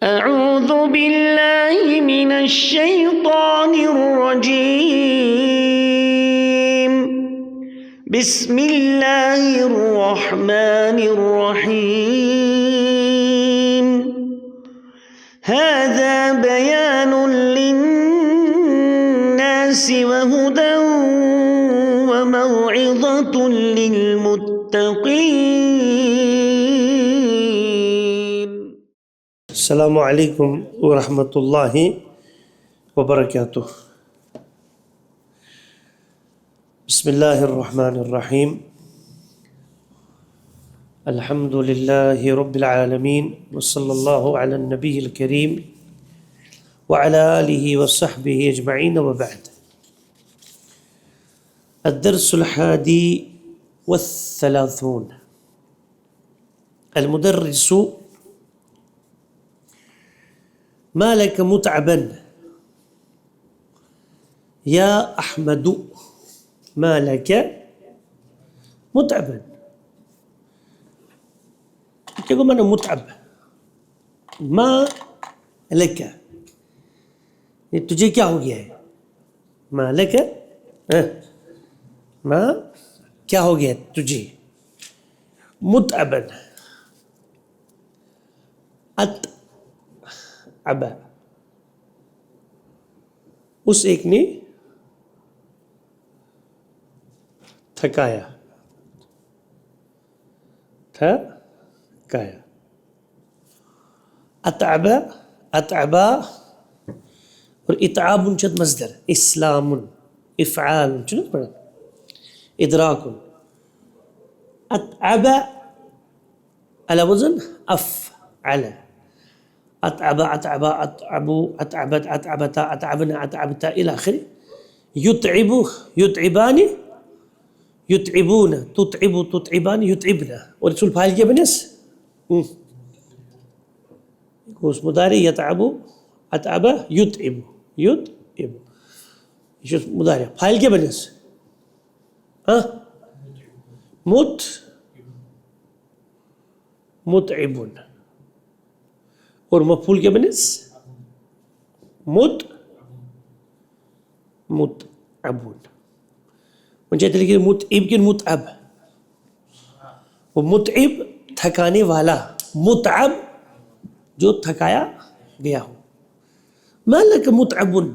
أعوذ بالله من الشيطان الرجيم بسم الله الرحمن الرحيم هذا بيان للناس وهدى وموعظة للمتقين. السلام عليكم ورحمة الله وبركاته. بسم الله الرحمن الرحيم. الحمد لله رب العالمين وصلى الله على النبي الكريم وعلى آله وصحبه أجمعين وبعد. الدرس الحادي والثلاثون. المدرس ما لك متعبا يا أحمد ما لك متعبا. क्या माना मुतअब माँ लका ये तुझे क्या हो गया है माँ लका माँ क्या हो गया तुझे मुतअबन अत अबा उस एक ने थकाया थकाया अतअबा अतअबा और इताबुन चद मस्दर इस्लामुन इफ़आल चुन पढ़ा इदराकुन अतअबा अला वज़न अफ़अला अतअबा अतअबा अतअबु अतअबत अतअबता अतअबना अतअबता इला आखिर युतइबु युतइबानी युतइबूना तुतइबु तुतइबानी युतइबना और इसुल फाइल क्या बनेस उस मुदारी यतअबु अतअबा युतइबु युतइबु ये मुदारी फाइल क्या बनेस हाँ मुतइबुन और मफूल क्या बने मुतअबुन मुझे लिखिए मुतइब की मुतअब वो मुतइब थकाने वाला मुतअब जो थकाया गया हो मालक मुतअबुन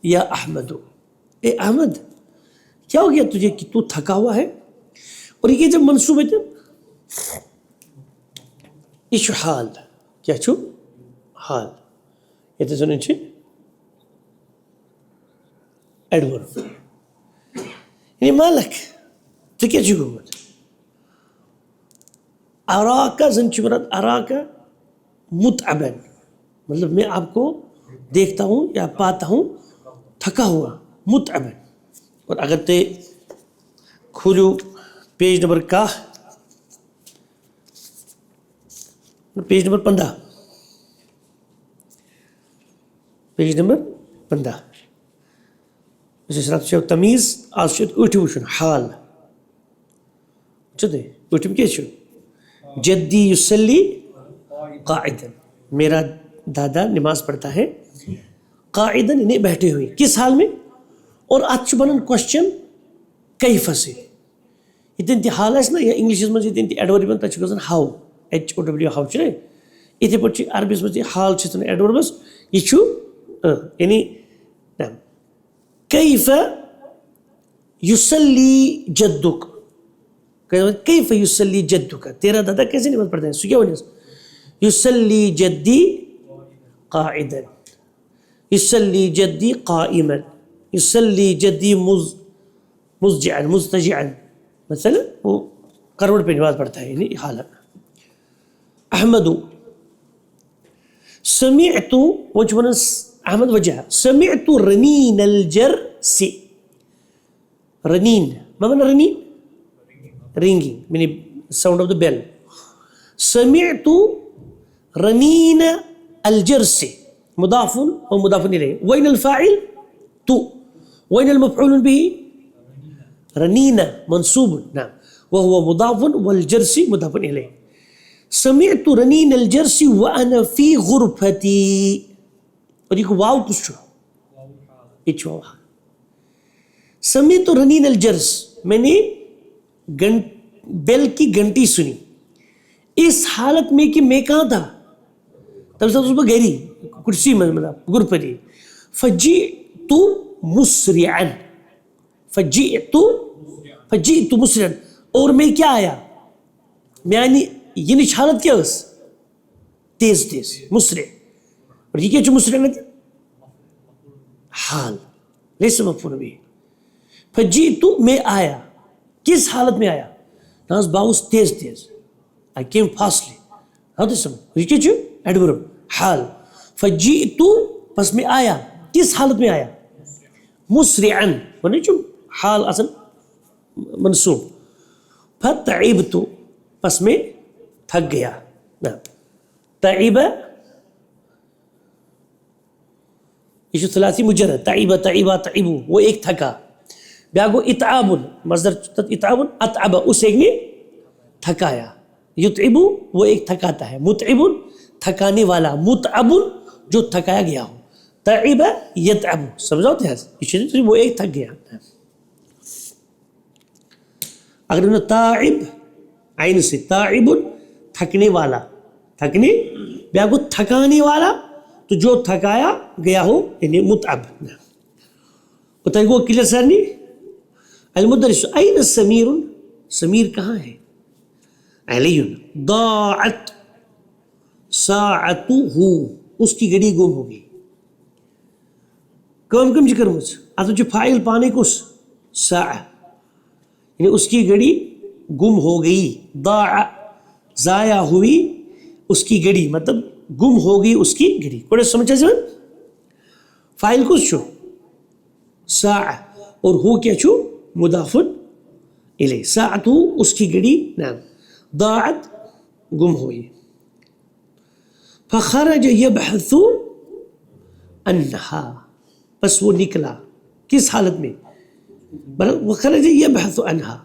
या अहमद ए अहमद क्या हो गया तुझे कि तू थका हुआ है। और ये जब मंसूब है जब इशहाल क्या छू हाल ये तो सुने छे एडवर्ब यानी मालक तो क्या चुको मत अराका जंचुमरत अराका मुतअबन मतलब मैं आपको देखता हूँ या पाता हूँ थका हुआ मुतअबन। और अगर ते खुलू पेज नंबर का पेज नंबर 15 पेज नंबर 15 तमीज़ आज उठ वुचन हाल उठ क्या जद्दी युसल्ली काइदन मेरा दादा नमाज पढ़ता है काइदन इन्हें बैठे हुए किस हाल में। और अच्छ बनन क्वेश्चन कैफ से इतन ति हाल ना या इंग्लिश में इतन ति एडवर्ब बन तक हाउ HOW हाउ छे इथे पछ अरबी में हाल छे एडवर्बस ये छु यानी कैफ युसल्ली जद्दुक कैफ युसल्ली जद्दुक तेरा दादा कैसे नमाज पढ़ता है क्या बोले युसल्ली जद्दी काइदन युसल्ली जद्दी काइमन युसल्ली जद्दी मुज़जिअन मुज़तजिअन मतलब वो करवट पे नमाज पढ़ता है यानी हालत। अहमदु समिअतु वजवन अहमद वजह समिअतु रनीन अलजरसी रनीन ما معنى रनीन ringing meaning sound of the bell سمعت رنين الجرس مضاف ومضاف إليه وين الفاعل تو وين المفعول به رنين منصوب نعم وهو مضاف والجرس مضاف إليه समिअतु रनीनल जर्सी व अना फी गुरफती। और ये वाव कुछ ये समिअतु रनीनल जर्स, मैंने बेल की घंटी सुनी इस हालत में कि मैं कहाँ था, तब से उसमें गहरी कुर्सी में, मतलब गुरफती। फजी तू मुस्रिअन, फजी तू मुस्रिअन, और मैं क्या आया, मैं ये निश हालत क्या उस तेज तेज मुस्रे। और ये क्या जो मुस्रे ना हाल लेसे मफूल भी। फजी तू मैं आया, किस हालत में आया, नाज बाउस तेज तेज, आई केम फास्टली, हाउ दिस ये क्या जो एडवर्ब हाल। फजी तू बस मैं आया, किस हालत में आया, मुस्रिअन माने जो हाल असल मंसूब। फतइबतु बस मैं थक गया ना, तइबा ये थलासी मुजर्रद, तइबा तइबा तइबु वो एक थका। ब्यागो इताबुन मज़दर इताबुन अतअबा उस एक ने थकाया। युतइबु वो एक थकाता है, मुतइबुन थकाने वाला, मुतअबुन जो थकाया गया हो। तइबा यतअबु समझाओ थे, वो एक थक गया। अगर ताइब आइन से ताइबुन थकने वाला, थकने ब्यागो थकाने वाला, तो जो थकाया गया हो यानी मुतअब। बताइए वो क्लियर सर नहीं। अलमुदरिस आइन समीरुन, समीर कहाँ है, अलयुन दाअत साअतुहु उसकी घड़ी गुम हो गई। कम कम जिक्र मुझ आता जो फाइल पाने को सा यानी उसकी घड़ी गुम हो गई। दाअ जाया हुई उसकी घड़ी, मतलब गुम हो गई उसकी घड़ी। कोई समझा जब फाइल को छो सा और हो क्या छो मुदाफुन इले, साअतु उसकी घड़ी नाम, दाअत गुम हुई। फखरज यबहसु अन्हा बस वो निकला, किस हालत में, वखरज यबहसु अन्हा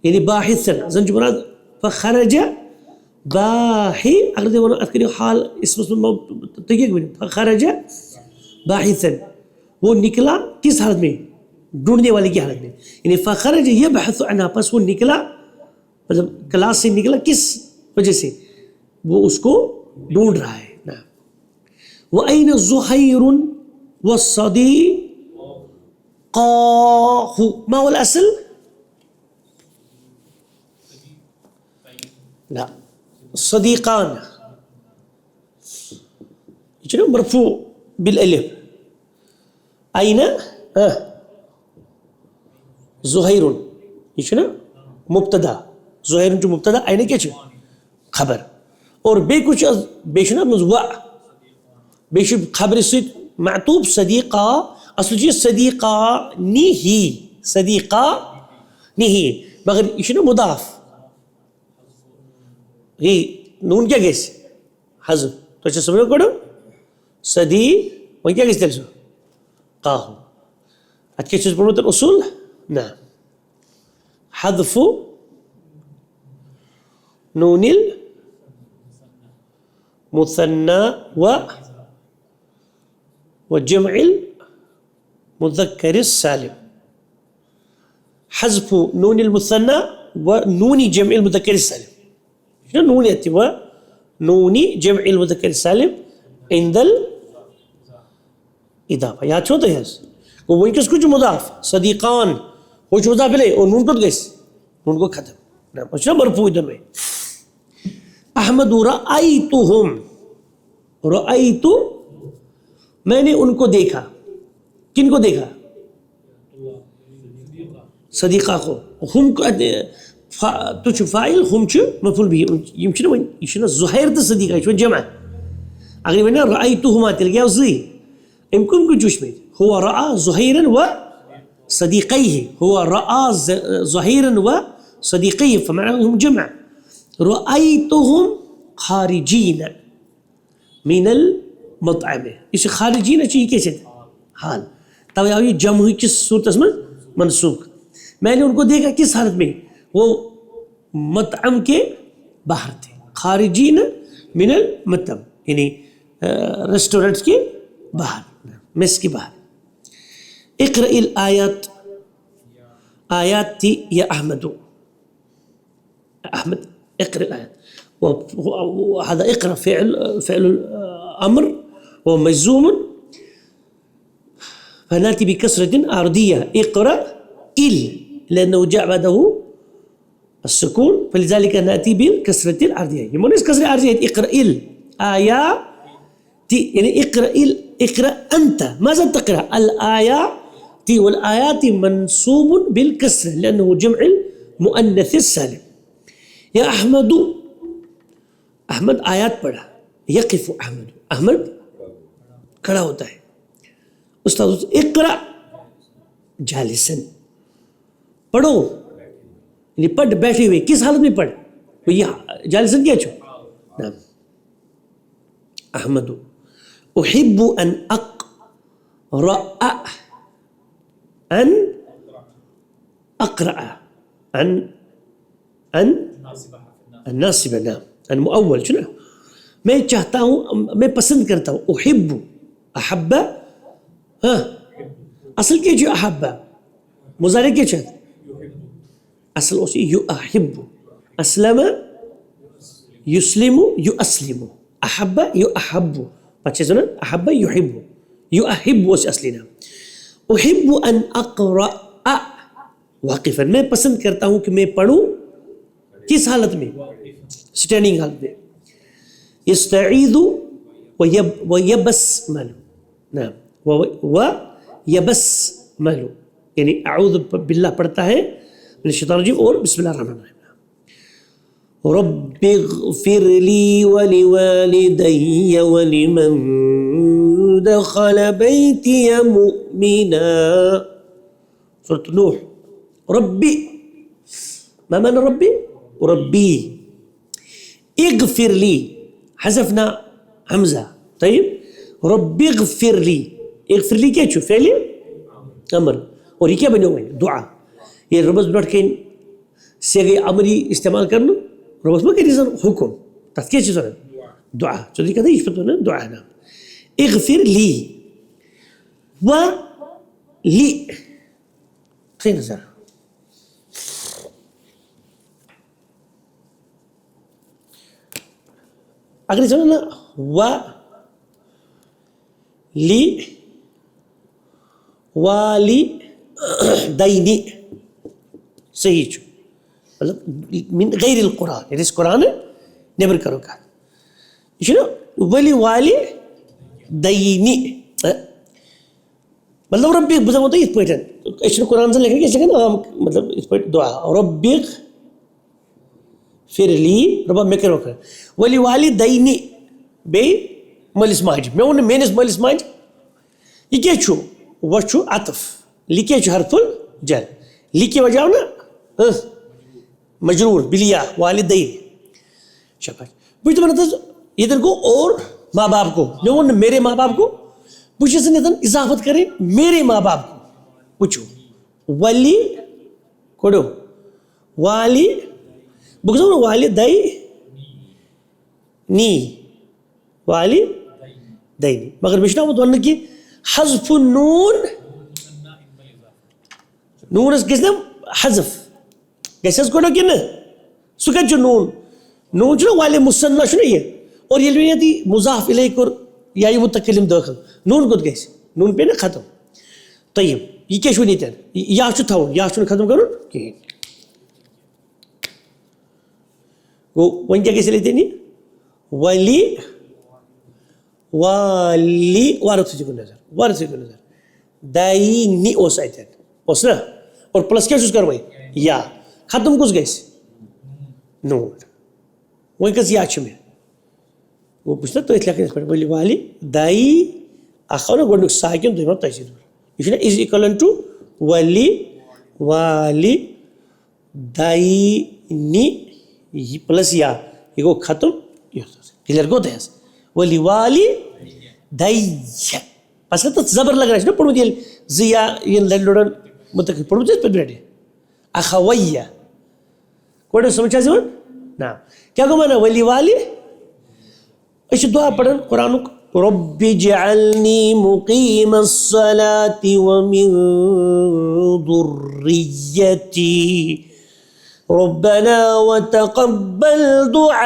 यानी बाहिसन जन जुमराद। फखरज बाहि अगर देखो अखरी हाल इसमें फखरज बाहिसन वो निकला किस हालत में, ढूंढने वाले की हालत में। यानी फखरज यबहसु अन्हा बस वो निकला, मतलब क्लास से निकला किस वजह से, वो उसको ढूंढ रहा है ना। व ऐन ज़ुहैरुन व सदीक़ाहु मा हुवा अल-अस्ल, ला सदीक़ान ये मरफू बिल अलिफ। ऐन ज़ुहैरुन ये ना मुब्तदा, ज़ुहैरुन जो मुब्तदा, ऐन क्या खबर। और बे कुछ बेशुना मुज़वा बेशु खबर से मातूब सदीक़ा असल चीज सदीक़ा निही, सदीक़ा निही, मगर ये ना मुदाफ ही नून क्या गैस हज़ तो अच्छा समझो करो सदी वही क्या गैस तेलसो काहू अच्छी चीज पढ़ो तो उसूल ना हज़फ़ु नूनिल मुसन्ना व जमइल मुज़क्कर सालिम। हज़फ़ु नूनिल मुसन्ना व नूनी जमइल मुज़क्कर सालिम, नूनी आती व नूनी जमइल मुज़क्कर सालिम इंदल इदाफ़ा। याद छो तो यस वो वही किसको जो मुदाफ सदीक़ान वो जो मुदाफ ले और नून को गैस नून को खत्म ना अच्छा मरफू इधर में। अहमद रअयतुहुम, रअयतु मैंने उनको देखा, किन को देखा, सदीक़ा को। हम तो फाइल हम मफूल भी ये ज़ुहैर तो सदीक़ा ये जमा अगर मैंने रअयतुहुमा तेल गया ज़ी इमकुन को जुश में हुआ रआ ज़ुहैरन व सदीक़ैहि, हुआ रआ ज़ुहैरन व सदीक़ैहि फमाअहुम जमा। रअयतुहुम खारिजीन मिनल मत्अम, इसे खारिजीन चाहिए कैसे हाल तब ये जम किस सूरत में मनसूख। मैंने उनको देखा किस हालत में, वो मतअम के बाहर थे, खारिजीन मिनल मतम, यानी रेस्टोरेंट्स के बाहर, मेस के बाहर। इक़राइल आयत, आयत थी या अहमदु, अहमद इक़रा आयत, وهذا اقرأ فعل الأمر ومجزوم فنأتي بكسرة عرضية اقرأ لأنه جاء بعده السكون فلذلك نأتي بالكسرة العرضية. يمكن كسرة عرضية اقرأ آيات، يعني اقرأ أنت ماذا تقرأ؟ الآيات، والآيات منصوب بالكسرة لأنه جمع المؤنث السالم. يا أحمد، अहमद आयत पढ़ा, यक़िफ़ु अहमद, अहमद खड़ा होता है। उस्ताद इक़रा जालिसन, पढ़ो, यानी पढ़ बैठे हुए, किस हालत में पढ़, तो यह जालिसन क्या छो नाम। अहमद उहिब्बु अन अक़रा, अन अक़रा, अन नासिबा, नाम मुअव्वल चुना। मैं चाहता हूँ, मैं पसंद करता हूँ। उहिब्बु, अहब्बा, हाँ असल क्या जो अहब्बा, मुज़ारे क्या चाहता, असल उसी युअहिब्बु, अस्लम युस्लिमु युअस्लिमु, अहब्बा युअहब्बु, अच्छे सुना, अहब्बा युहिब्बु, युअहिब्बु उस असली नाम। उहिब्बु अन अक़रा वाक़िफ़न, मैं पसंद करता हूँ कि मैं पढ़ूँ, किस हालत में, स्टैंडिंग हालत में। यस्तईदु व यबस्मलु, नाम व यबस्मलु, यानी अऊज़ु बिल्लाह पढ़ता है मिनश शैतानिर रजीम और बिस्मिल्लाहिर रहमानिर रहीम। रब्बिग़फ़िरली व लिवालिदैय व लिमन दख़ल बैतिय मुमिना। सूरत नूह। रब्बी, मा माना रब्बी? रब्बी। इग़फ़िरली, हज़फ़ना हमज़ा, तयब। रब्बिग़फ़िरली, इग़फ़िरली क्या छो, फ़ेल अमर, और ये क्या बने हुए दुआ। ये रबस ब्लॉट के सेगे अमरी इस्तेमाल करना, रबस में क्या हुक्म, तब क्या चीज़ है दुआ, तो ये कहते हैं इस पर तो ना दुआ है ना। इग़फ़िरली व ली, सही नज़र, अगर सुनो ना व ली वाली दैनी, सही छो, मतलब मिन गैरिल कुरान, ये इस कुरान नेबर करो का, ये ना वली वाली दैनी, मतलब रब्बिक बुझा होता है इस पैटर्न, इस कुरान से लेकर कैसे ना हम मतलब इस पैटर्न दुआ रब्बिक फिर ली रब्बा में करो कर वली वाली दैनी बे मलिस माज में उन मेनिस मलिस माज ये क्या छो वह छो आतफ लिखे छो हरफुल जर लिखे वजह ना मजरूर बिलिया वाली दैन शाबाश बुझते बनाता इधर को और माँ बाप को मैं उन मेरे माँ बाप को पूछे से निधन इजाफत करें मेरे माँ बाप को पूछो वली कोडो वाली बुकज़ो वाली दाई नी वाली दाई नी मगर मिश्ना वो तो अन्य की हज़्फ़ नून नून इस किसने हज़्फ़ कैसे इसको ना किन्ने सुकत जो नून जो वाले मुसन्ना शुरू ये और ये भी थी मुज़ाफ़ इलेह कर या ये मुतकल्लिम दाखिल नून को कैसे नून पे ना ख़त्म तय्यब ये क्या शुरू नहीं था या शुरू था या शुरू ख़त्म करो कि वो वहीं क्या कैसे लेते नहीं वाली वाली वारथ से नज़र दाईनी ओस आते हैं ओस ना और प्लस क्या चूज़ करवाएं या ख़त्म कुछ गए नून वहीं कैसे याद में वो पूछता तो इतना कैसे पढ़े वाली दाई आख़िर में गुण साइकिल तो इमाम तैसीर इसलिए इज इक्वल टू वाली वाली दाईनी प्लस या ये को ख़त्म क्लियर को दे वाली वाली दाईया पसंद तो ज़बर लग रहा है ना पढ़ो ये ज़िया ये लड़ोड़न मतलब पढ़ो जिस पर बैठे अखवैया कोई समझा जीवन ना क्या गो माना वली वाली दुआ पढ़न कुरान रब्बि जअलनी मुकीमस्सलाति व मिन दुर्रिय्यती रब्बना व तक़ब्बल दुआ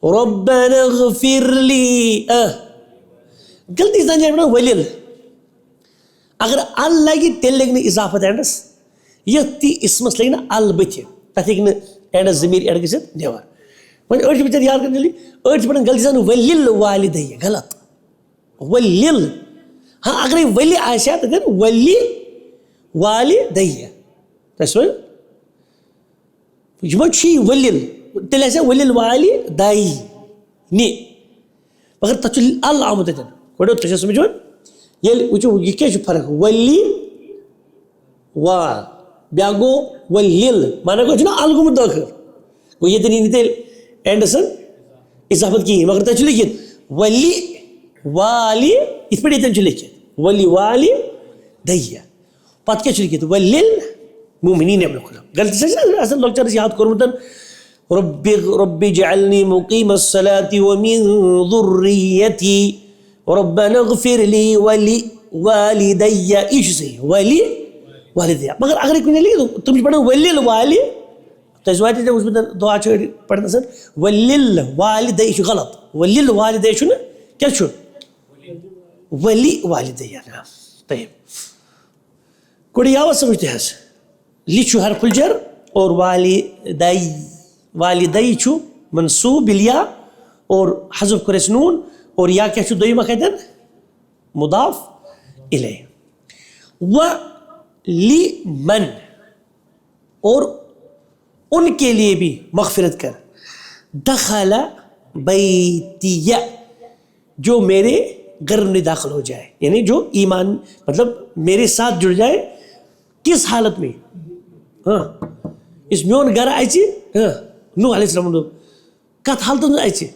रब्बना इग़फिर ली गलती से जान वलिल अगर अल लगी तेल लगे इजाफत एंडस यह ती इसमस लगे अल बथ तथ एंडस जमीर एंड गि नेवर वो बिचार याद करने पढ़ गलती से वलिल वालिदैया गलत वलिल हाँ अगर वलि आशा तो गन वलि वालिदैया तस वलिल तेल वलिल वालिदै नी मगर तथ अल आमुत गो तुम समझो ये वो यह क्या फर्क वली वाल ब्या गो वलिल माना गो ना अल गुमुत दाखिल गो ये तेल एंडसन इजाफत की मगर तथ लिखित वली वाली इत पे लिखित वली वाली दैया पत क्या लिखित वलिल मुमिनीन गलती से असल लक्चरस याद कोर्मुत रब्बि जअलनी मुकीमस्सलाति व मिन दुर्रिय्यती रब्बना इग़फिर ली वली वालिदैया इश से वली वालिदैया मगर अगर कुछ लिखे तो तुम पढ़ो वलिल वाली तजवाज उसमें दुआ पढ़ना सर वलिल वालिदै गलत वलिल वालिदै क्या वली वालिदैया ना तयब कोड़ी आवाज समझते हैं लिचु हरफुल जर और वालिदै मंसूब बिलिया और हज़फ कुरेस नून और या क्या दोइमा कहते हैं मुदाफ इले व लिमन और उनके लिए भी मग़फ़िरत कर दखला बैतिया जो मेरे घर में दाखिल हो जाए यानी जो ईमान मतलब मेरे साथ जुड़ जाए किस हालत में हाँ इस म्योन घर आए हाँ नूह अलैहिस्सलाम कत हालत में आए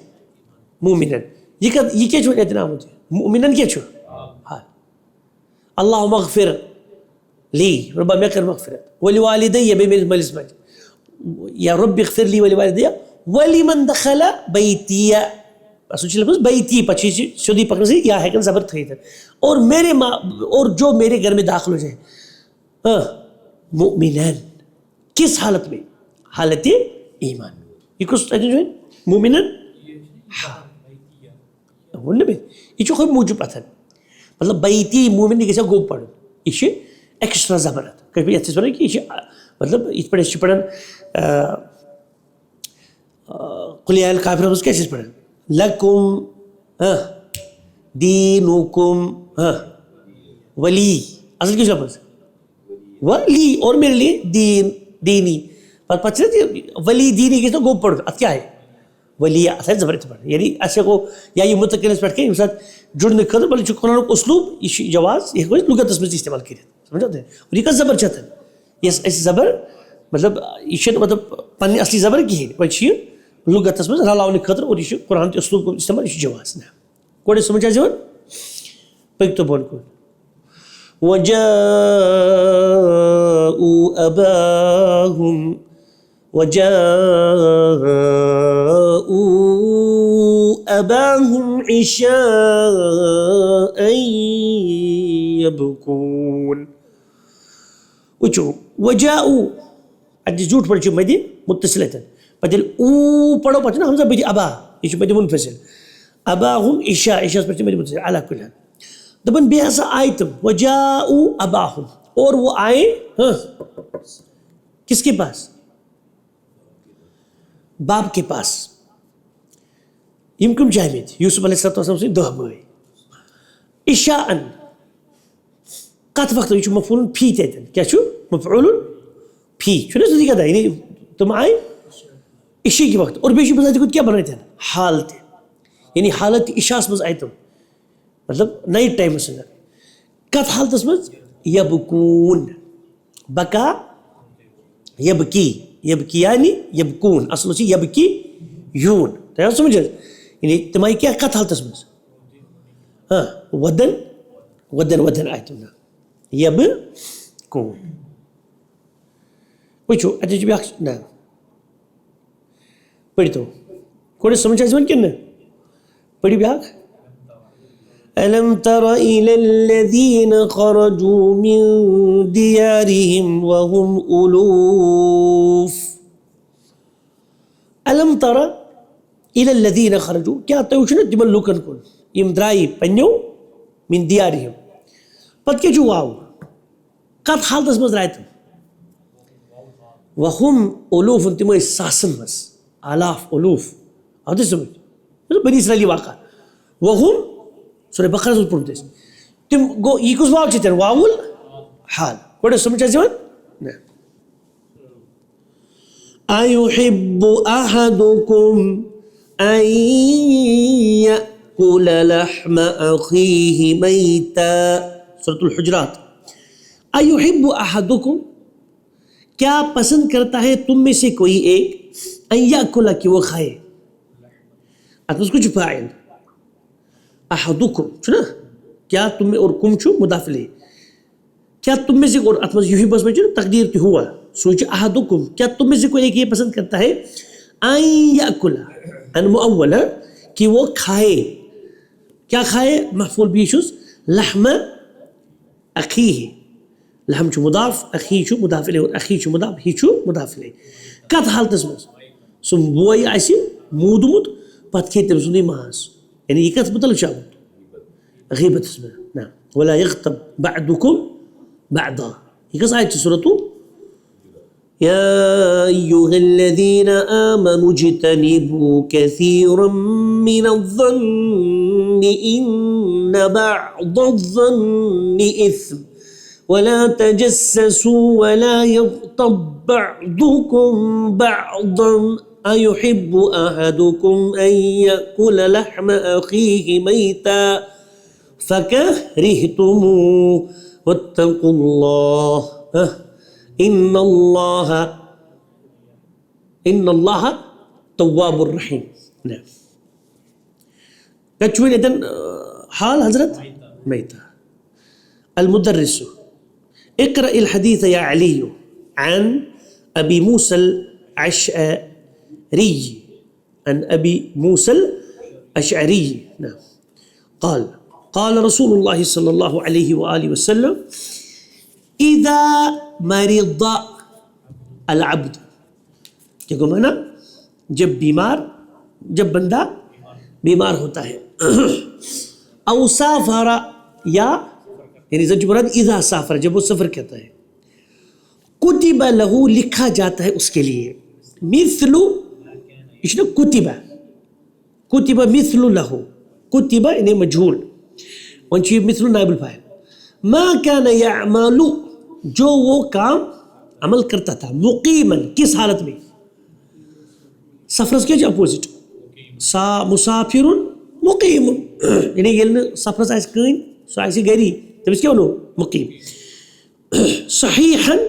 मुमिनन ये क्या इतना मुझे मुमिनन क्या हाँ अल्लाह मग़फ़िर ली रब्बा मैं कर मग़फ़िरत वली वालिदैया मेरे मलिस में या रब्बि इग़फिर ली वली वालिदैया वलिमन दखला बैतिया बस बैती पची शुद्धी पकड़ से या है कि ज़बर थे और मेरे माँ और जो मेरे घर में दाखिल हो जाए हाँ मुमिनन किस हालत में हालत ईमान ये कुछ जो है मुमिनन यह खुद मूजुब अथन मतलब बैती मोमिन कैसे गो पढ़ यह एक्स्ट्रा ज़बरत कभी अच्छे से कि मतलब इत पे पढ़न कुलियाल काफिर कैसे पढ़न लकुम दीनुकुम वली असल क्या लफ्ज़ वली और मेरे लिए दीन दीनी पता वली दीनी कैसे गो पढ़ अत क्या है वलिया अथ ज़बरत पढ़ यानी अच्छा को या ये मुतकिन पे कम साथ जुड़ने खतर बल्कि कुरान उसलूब यह जवाज़ यह लुगत में इस्तेमाल कर समझते हैं और यह ज़बर छन ये ज़बर मतलब यह मतलब पन्ने असली ज़बर कहें वह लुगत में रलाने खतर और यह कुरान उसलूब इस्तेमाल यह जवाज़ ना कोड़े समझ जवन पक तो बोल को वजाऊ अबाहुम अबाहुम इशाअन यबकून उचो वजाऊ अज झूठ पढ़ मदि मुत्तसिलतन पतिल ऊ पढ़ो पच ना हमजा बदि अबा ये मदि मुनफसिल अबाहुम इशा इशा पढ़ मदि मुत्तसिल अला कुल दबन बे हसा आयतम वजाऊ अबाहुम और वो आए हाँ किसके पास बाप के पास यम जामिद यूसुफ अलैहिस्सलाम से दह बय इशाअन कत वक्त यह मफूल फी तन क्या मफूल फी कदा यानी तुम आए इशी के वक्त और बेशु बजा क्या बन हालत यानी हालत इशास मज आए तुम मतलब नाइट टाइम कत हालत मज यबकून बका यबकी यबकी यानी यबकून असल यबकी यून तो समझ यानी तुम क्या कत हालत मज हाँ वदन वदन वदन आए तुम यबकून Wычu, это тебе да. Пойдем. Коли समझा जीवन किन्ने? पढ़ी ब्याह ألم تر إلى الذين خرجوا من ديارهم وهم ألوف ألم تر إلى الذين خرجوا क्या तोशने तिमन लुकन कुन यम द्राई पन्यो من ديارهم पत के जुआव कत हालतस मज रायत वहुम उलूफ तिम सासन मस आलाफ उलूफ आदि समझ बनी इसराइली वाका वहुम सूरह बकरा से पढ़ते हैं तुम गो ये कुछ वाव चित्र वावुल हाल कोड़े समझा जीवन ना अयुहिब्बु अहदुकुम अन यअकुल लहम अखीहि मैता सूरह हुजरात अयुहिब्बु अहदुकुम क्या पसंद करता है तुम में से कोई एक अन यअकुल कि वो खाए अतुस कुछ फाइल अहदुकुम सुना क्या तुम में और कुम छु मुदाफिले क्या तुम में से और अतमस यूही बस में जो तकदीर की हुआ सोच अहदुकुम क्या तुम में से कोई एक ये पसंद करता है अन याकुला अन मुअव्वल कि वो खाए क्या खाए महफूल बीशुस लहम अखीहि लहम छु मुदाफ अखी छु मुदाफिले और अखी छु मुदाफ ही छु मुदाफिले कत हालतस में सुम बोय आसी मूदमुत पत खेतम सुनी मास يعني يكتب بطل شاب غيبة اسمه نعم ولا يغتب بعضكم بعضا يقص آية سورته يا أيها الذين آمنوا اجتنبوا كثيرا من الظن إن بعض الظن إثم ولا تجسسوا ولا يغتب بعضكم بعضا أيحب أحدكم أن يأكل لحم أخيه ميتا فكرهتموه واتقوا الله إن الله تواب رحيم نعم كتشوين إذن حال حضرت ميتا المدرس اقرأ الحديث يا علي عن أبي موسى الأشعري عن أبي موسى الأشعري نعم قال رسول الله صلى الله عليه وآله وسلم إذا مرض العبد क्या माना जब बंदा बीमार होता है औ साफरा या यानी जब मुराद इज़ा साफर जब वो सफ़र कहता है कुतिब लहू लिखा जाता है उसके लिए मिथलु इसने कुतिबा मिथलु लहू कुतिबा यानी मजहूल वंची मिथलु नाइबुल फाइल मा कान यअमलु जो वो काम अमल करता था मुकीमन किस हालत में सफरस के अपोजिट सा मुसाफिरुन मुकीमुन यानी ये सफरस आइस कहीं सो आइस गरी तमिस क्या वनो मुकीम सहीहन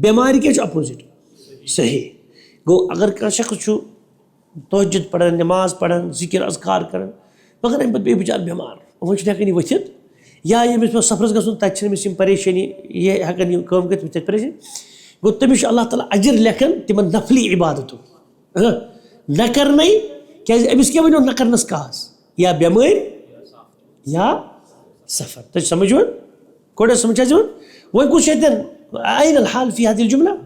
बीमारी के अपोजिट सही गो अगर का शख्स तहज्जुद पढ़न नमाज पढ़न जिक्र अज़कार करन मगर अम पे बेचार बीमार वो हेकन वथित या यमिस पे सफरस गसन तमिस परेशानी ये हेकन कम कर परेशानी गो तमिस अल्लाह ताला अजर लेखन तिमन नफली इबादतों न करने क्या अमिस क्या वो न करनस कास या बेमार या सफर तो समझो कोड़ा समझा जो वो कुछ أين الحال في هذه الجملة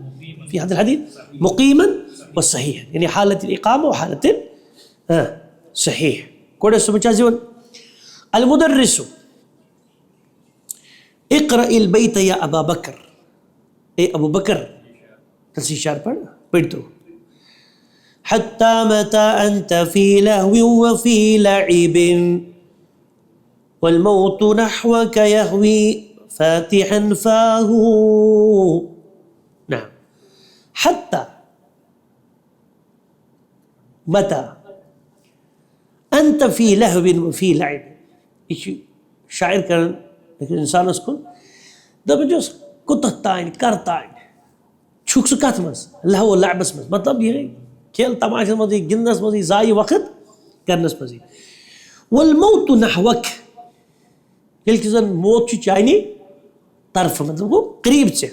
في هذا الحديث مقيما والصحيح يعني حالة الإقامة وحالة صحيح كودا سمجازون المدرس اقرأ البيت يا أبا بكر أي أبو بكر تلسي شعر پڑھتو حتى متى أنت في لهو وفي لعب والموت نحوك يهوي فاتحا فاه نعم حتى متى أنت في لهو وفي لعب إيش شاعر كان لكن إنسان أسكن ده بجوز كتتاين كرتاين شوك سكات مس لهو لعبس مس मतलब ये खेल तमाशे मजी गिनस मजी जाई वक्त करनस मजी والموت نحوك यल्कि जन मौत चाइनी तरफ मतलब वो करीब से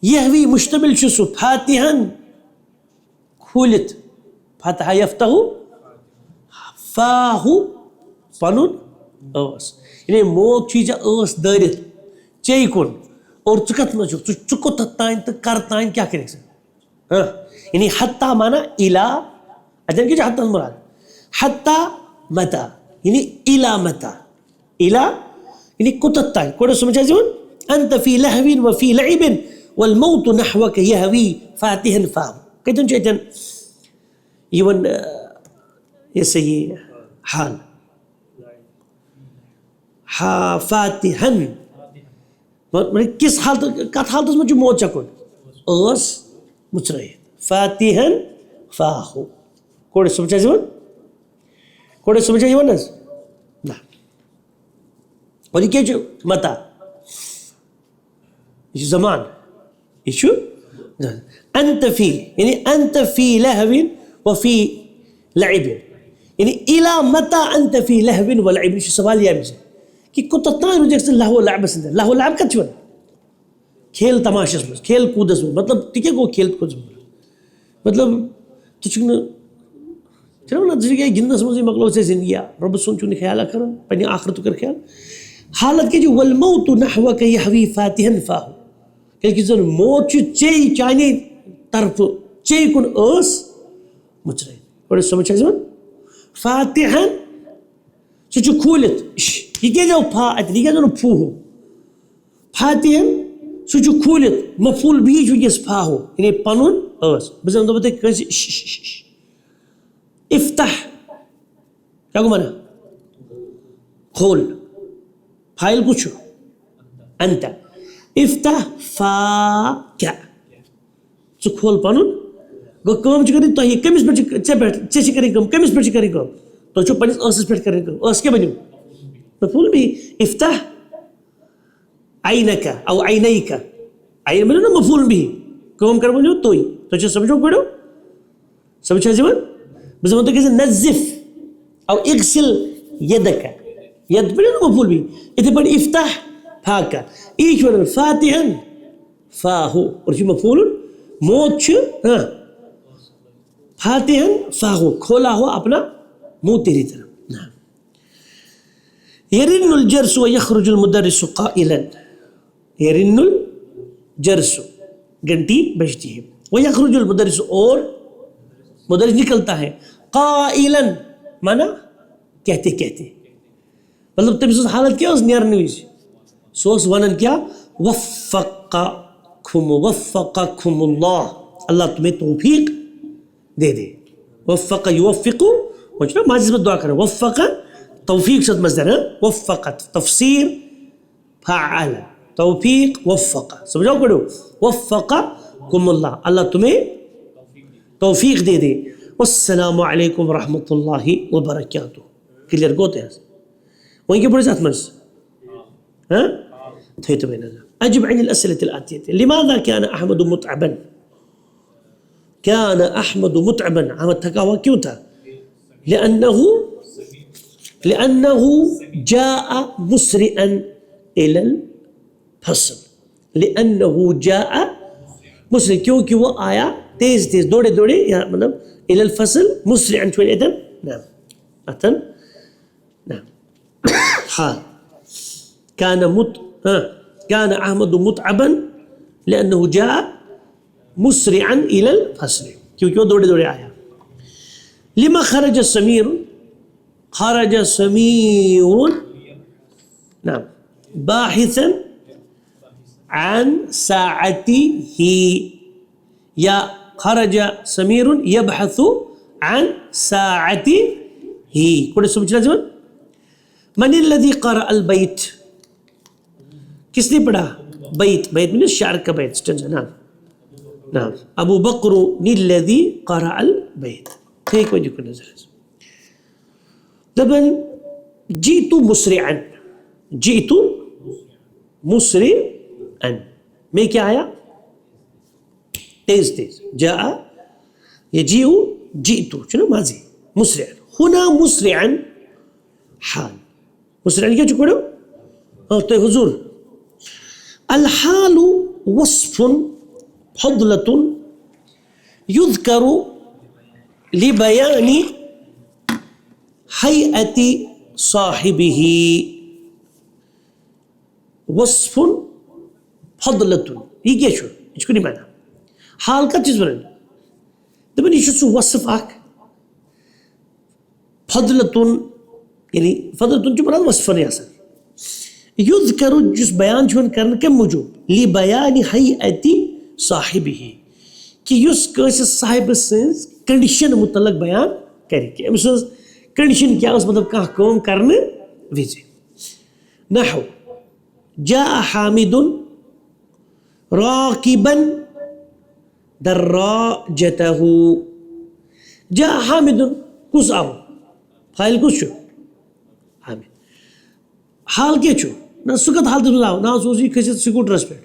यहवी मुश्तमिल शुसु फातिहन खुलित फतह यफ्तहु फाहु पनुन ٲس यानी मोक चीज ٲस दरित चे कुन और चुकत मज चुकुत तान तो कर तान क्या करे यानी हत्ता माना इला अजन के हत्ता मुराद हत्ता मता यानी इला मता इला यानी कुतत तान कोड समझा जीवन अंत फी लहविन व फी लइबिन वल मौत नहवक यहवी फातिहन फाहु कहते हैं इवन ऐसे ये हाल हा फातिहन किस हालत कत हालत में मौत चकुन ٲस मुचरत फातिहन फाहु कोड समझा जीवन ना और ये क्या मता ये जमान ये अंत फी यानी अंत फी लहविन व फी लइबिन यानी इला मता अंत फी लहविन व लइबिन सवाल यह कि कुत्ता मुझे लहव लाब लहव लाब कत खेल तमाशस में खेल कूदस में मतलब टिके गो खेल कूद मतलब तुझ ना गिंदस मज मकलो से जिंदगी रब सुन चुन ख्याल कर पे आखरत कर ख्याल हालत के जो वल मौत नहवक यहवी फातिहन फाहु कि जन मौत चे चाने तरफ चे कुन ٲस मुचरत और समझ फातिहन सह खोलित यह क्या फा यह क्या फू फातिहन सह खोलित मफूल भी फाहु यानी पनुन ٲस बस इफ्ताह क्या गो माना खोल फाइल कुछ अंत इफ्ताह फा क्या सह खोल पनुन गो कम कर कमिस पे कर कमिस पे कर तो पे ٲसस पे कर ٲस क्या बनो मफूल भी इफ्ताह आइनका औ आइनैका आइन बनो ना मफूल भी कम कर बनो तो समझो पड़ो समझा जीवन बस मतलब कैसे नज़िफ औ इगसिल यदका यद बनो ना मफूल भी इतने पर इफ्ताह फाका ईश वन फातिहन फाहु और जो मफूल मौत फातिहन फाहु खोला हुआ अपना मुंह तेरी तरफ यरिन्नुल जर्सु व यखरुजुल मुदर्रिसु क़ाइलन यरिन्नुल जर्सु घंटी बजती है व यखरुजुल मुदर्रिसु और मुदर्रिस निकलता है क़ाइलन माना कहते कहते मतलब तमिस हालत क्या उस नेरने विज सोस वनन क्या वफ़क़कुमुल्लाह अल्लाह तुम्हें तौफीक दे दे वफ़क़ युवफ़िक़ु मुझे माजिद में दुआ करें वफ़क़ तौफीक सद मज़दर वफ़क़त तफसीर फ़अल तौफीक वफ़क़ समझाओ करो वफ़क़कुमुल्लाह अल्लाह तुम्हें तौफीक दे दे वस्सलामु अलैकुम रहमतुल्लाहि व बरकातुहू क्लियर गोते हैं वहीं के बड़े साथ मस हाँ थे तो मैंने अजब अन الأسئلة الآتية لماذا كان أحمد متعبا كان أحمد متعبا عم थका क्यों था لأنه جاء مسرعا إلى الفصل لأنه جاء مسرع क्योंकि वो आया तेज तेज दौड़े दौड़े या मतलब إلى الفصل مسرعا شوي أتن نعم أتن نعم حال كان أحمد متعبا لأنه جاء مسرعا إلى الفصل क्योंकि वो दौड़े दौड़े आया لما خرج سمير نعم باحثا عن ساعته يا خرج سمير يبحث عن ساعته كل سمجھ لازم من الذي قرأ البيت किसने पढ़ा बैत बैत में शार का बैत नाम नाम अबू बकर निल्लज़ी क़रा अल बैत ठीक वजह को नजर तबन जीतु मुस्रिअन में क्या आया तेज तेज जा यजीउ जीतु चलो माजी मुस्रिअन हुना मुस्रिअन हाल मुस्रिअन क्या चुकड़ो तो हुजूर अल हालु वस्फुन फदलतुन युज़करु लिबयानी हैअति साहिबिही वस्फुन फदलतुन। ये क्या छो इसको नहीं माना हाल का चीज बन दपन यह सह वसफ अख फदलतुन यानी फदलतुन बना वसफन युज़करु जिस बयान कर कम मूजूब लि बयानी हैअति साहिबिही कि युस कस साहिब सज कंडीशन मुतलक बयान कर कंडीशन क्या मतलब कह काम करने विज नहु जा हामिदुन राकिबन दर्राजतहु जा हामिदुन कुस आव फाइल कुछ हामिद हाल क्या छु ना सुकत हाल आव ना सोची खसित स्कूटरस पे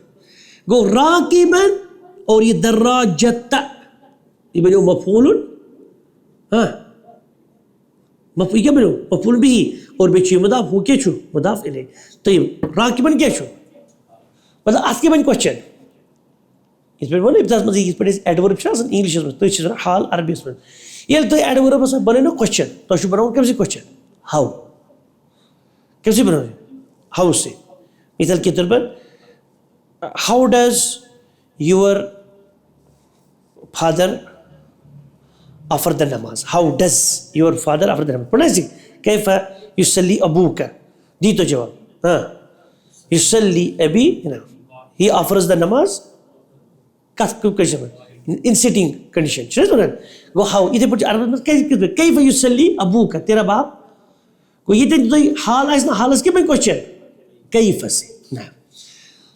गो राकिबन और ये दर्राजत ये बनो मफूलुन हाँ मफूल क्या बनो मफूल भी और बेची मुदाफ हो क्या छु मुदाफ इले तो ये राकिबन क्या छु मतलब आज के बन क्वेश्चन इस पे बोले इब्तिदास मज़ीद इस पे एडवर्ब शासन इंग्लिश में तो इस हाल अरबी में ये तो एडवर्ब बस बने ना क्वेश्चन तो शु बनाओ कैसे क्वेश्चन हाउ कैसे बनाओ हाउ से मिसाल के तौर पर how does your father offer the नमाज how does your father offer the नमाज पढ़ना सी कैफ युसल्ली अबूका दी तो जवाब हाँ युसल्ली अबी ही ऑफर्स द नमाज in sitting condition go how इथे पे अरब में कैफ युसल्ली अबूका तेरा बाप को ये तो हाल आइस ना हालस के में क्वेश्चन कैफ से ना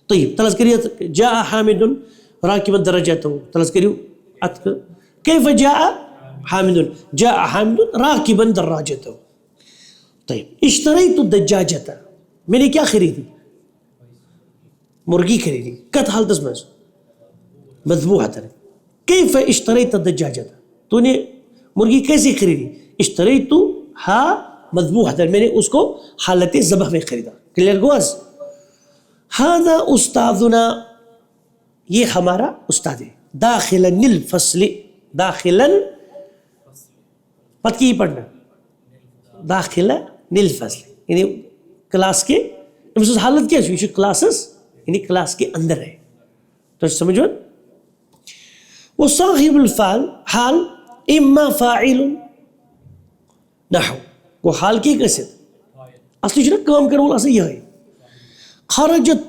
तो ये तलस करिए जा हामिदुन राकिबन दरजातहु तलस करियो अत कैफ जा हामिदुन राकिबन दरजातहु طيب اشتريت الدجاجة मैंने क्या खरीदी मुर्गी खरीदी कत हालत में मज़बूहतन कैफ इश्तरैत الدجاجة तूने मुर्गी कैसे खरीदी इश्तरैतुहा मज़बूहतन मैंने उसको हालत ज़बह में खरीदा क्लियर गोस हाज़ा उस्तादुना ये हमारा उस्ताद है दाखिलन फसल दाखिलन पद की पढ़ना दाखिला नील फसल यानी क्लास के हालत क्या है क्लासेस यानी क्लास के अंदर है तो समझो वो साहिबुल फाल हाल इम्मा फाइलुन नहु वो हाल की कैसे असली जो काम करो असली यह है खरजत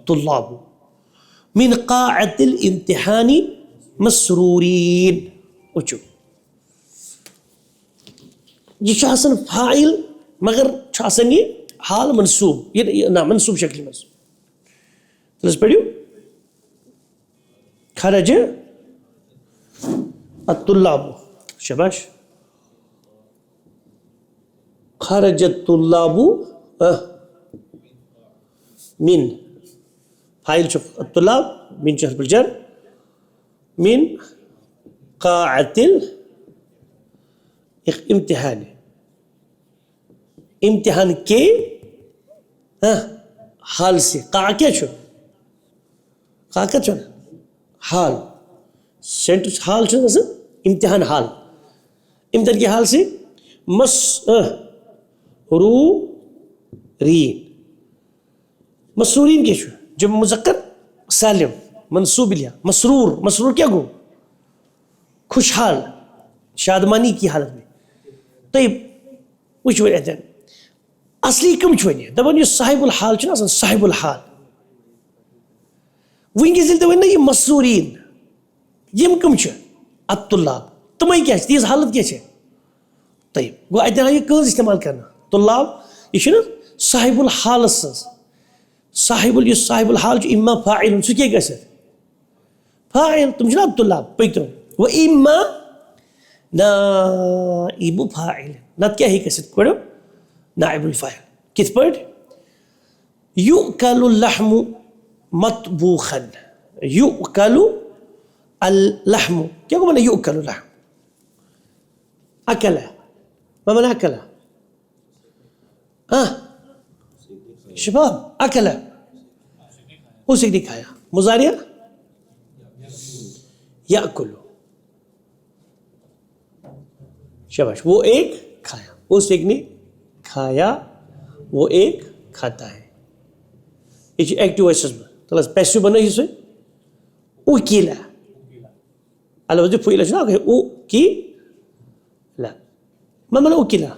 तुल्लाबु मिन क़ाअतिल इम्तिहानी मसरूरीन उचु ये शासन फाइल मगर शासन ये हाल मंसूब ये ना मंसूब शक्ल में तो पढ़ियो खरज अत्तुल्लाबु शबाश खरजतुल्लाबु मिन फाइल शुफ अत्तुल्लाब मिन शर्फ जर मिन क़ाअतिल एक इम्तिहान है इम्तिहान के हाल से का क्या छो का क्या छो हाल सेंट हाल छो ना इम्तिहान हाल इम्तिहान के हाल से मसरूरीन के छो जब मुज़क्कर सालिम मंसूब लिया मसरूर क्या गो खुशहाल शादमानी की हालत में तो वुच वन असली कम दपान साहिबुल हाल साहिबुल हाल वनकस वन ये मसरूरीन यम कम अत्तुल्लाब तमें क्या तीज हालत क्या तो गो अत यह कज इस्तेमाल करना तुल्लाब यह साहिबुल हाल साहिबुल हाल इम्मा फाइल सह क्या ग फाइल तुम अब्दुल्लाब पकि व इम्मा नाइबु फाइल नत क्या ही पढ़ो नाइबुल फाइल कित पढ़ युकलु लहमु मतबूखन युकलु अल लहमु क्या को माना युकलु लहम अकला ما معنى أكله شباب أكله उस एक ने खाया। मुजारिया याकुलु, शाबाश, वो एक खाया, उस एक ने खाया, वो एक खाता है। ये एक्टिव वॉइस तलास पैसिव बना हिस्से उकिला अलग जो फुइला ना कि उकिला मतलब उकिला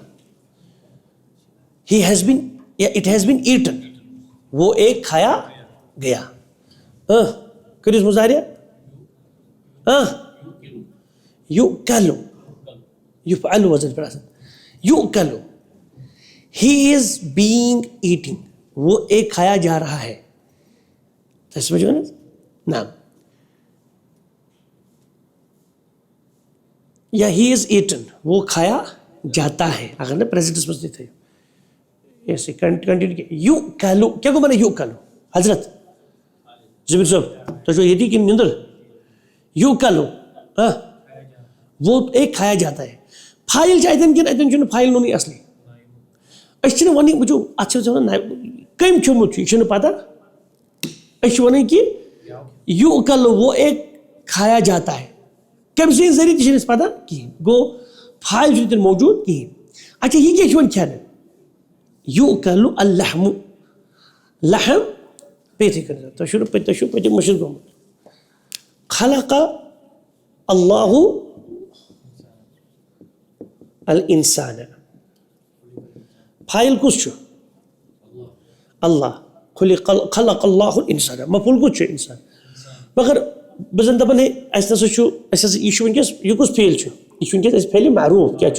he has been या it has been eaten, वो एक खाया गया। करिस मुजारिया युकलु युफअलु वजन पर आसन युकलु, he is being eating, वो एक खाया जा रहा है। तो समझो ना, नाम या he is eaten, वो खाया जाता है। अगर ना प्रेजेंट में थे ऐसे कंटिन्यू किया। युकलु क्या को बना युकलु हजरत जुबिर साहब तो जो ये कि निंदर युकलु वो एक खाया जाता है। फाइल चाहिए कि अतन फाइल नो नहीं असली अच्छे वन वो अच्छे कम चुमुत यह पता वन कि युकलु वो एक खाया जाता है। कम से जरिए पता कहें गो फाइल मौजूद कहें। अच्छा यह क्या खेन युकलु अल्लहमु लहम पेथी कर तो पे मशीद गोमुत खलक अल्लाहु अल इंसान फाइल कुछ अल्लाह खलक अल्लाहु इंसान मफूल कुछ इंसान मगर बजन दपन है ऐसा यह कुछ फेल यह फेल मारूफ क्या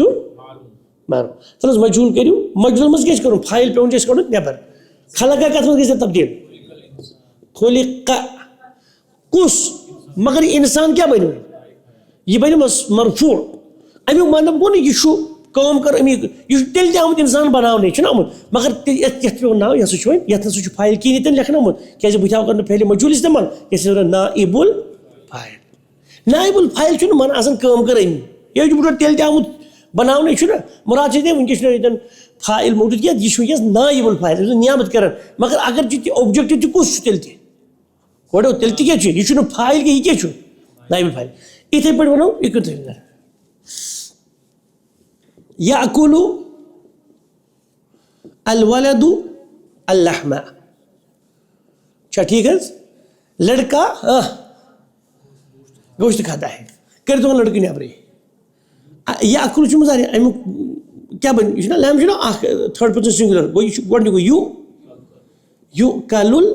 मारूफ चलो मजहूल करू मजहूल मज क्या करूँ फाइल पे कड़ नबर खलका कत मज तब्दील खुलिक कुस मगर इंसान क्या बन यह बन मरफू अमुक मतलब गो यह कम कर अमिक यह तेल आमुत इंसान बनाने आमुत मगर ये नाव यह फाइल कहीं तन लेखन आमुत क्या बह कर फेल मजहूल इस्तेमाल क्या नाइबुल फाइल नाइबुल फाइल मन आसान कम कर अमी यह बह तेल आमुत बनाने मुराद वनकस फाइल मौजूद क्या यह नाइबुल फाइल नियामत कर मगर अगर ऑब्जेक्टिव कुछ तेल गो तेल क्या यह फाइल यह क्या नाइबुल फाइल इथे पे वो यह याकुलु अल वलदु अल्लहमा। अच्छा ठीक है, लड़का गोश्त खाता है कर तो लड़की नहीं अपनी याकुलु मजारे अमुक क्या बन यह लैम थर्ड पर्सन सिंगुलर गो गो यू युकलुल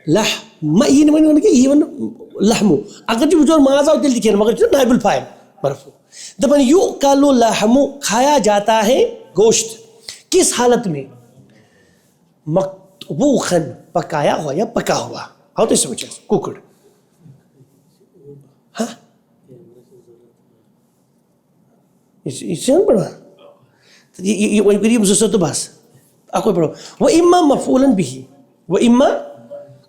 लहम यह वन यह लहमु अगर बिचौर माज आव तेल खेन मगर नाइबुल फाइल मरफू दपन युकलु लहमु खाया जाता है गोश्त किस हालत में मकबूखन पकाया हुआ या पका हुआ आओ तो समझे कुकड़ हाँ इससे पढ़ा ये तो बस आपको पढ़ो वो इम्मा मफूलन बिही वो इम्मा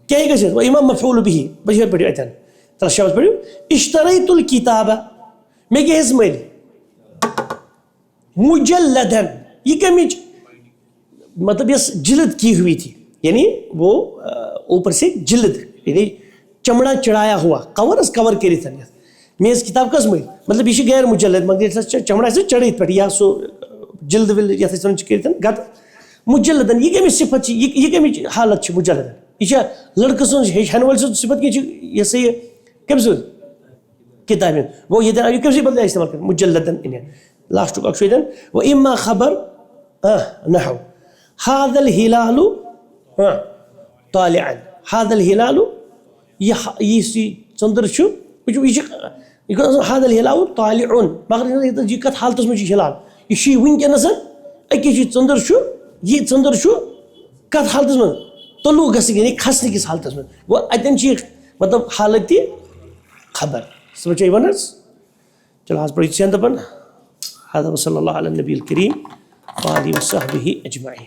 क्या ही कैसे वो इम्मा मफूल बिही बस ये पढ़ियो अतन तल शब्द पढ़ियो इश्तरैतुल किताबा मैं क्या इसमें मुजल्लदन ये कमी मतलब ये जिल्द की हुई थी यानी वो ऊपर से जिल्द यानी चमड़ा चढ़ाया हुआ कवर करी था मैं इस किताब कस में मतलब यह गैर मुजल्लद मगर चमड़ा से चढ़ी पे या सो जिल्द विल ये गत मुजल्लदन ये कमी सिफत ये कमी हालत मुजल्लदन यह लड़के हेन वाल सिफत ये सही कम किताब गो ये कम बदल इस्तेमाल कर मुजल्लदन इन लास्ट अक्सर वो इम्मा खबर नहव हादल हिलालु तालिअन हादल हिलालु यह चंद्र यह हादल हिलालु तालिउन मगर यह कत हालत में हिलाल यह वनकस अकिस चंद्र यह चंद्र कत हालत में तलु गि खसने किस हालत में गो अतन मतलब हालत खबर समझे वन चलो आज पढ़ी दपन हज़ा सल्लल्लाहु अला नबील करीम व आलिहि व सहबिहि अजमईन।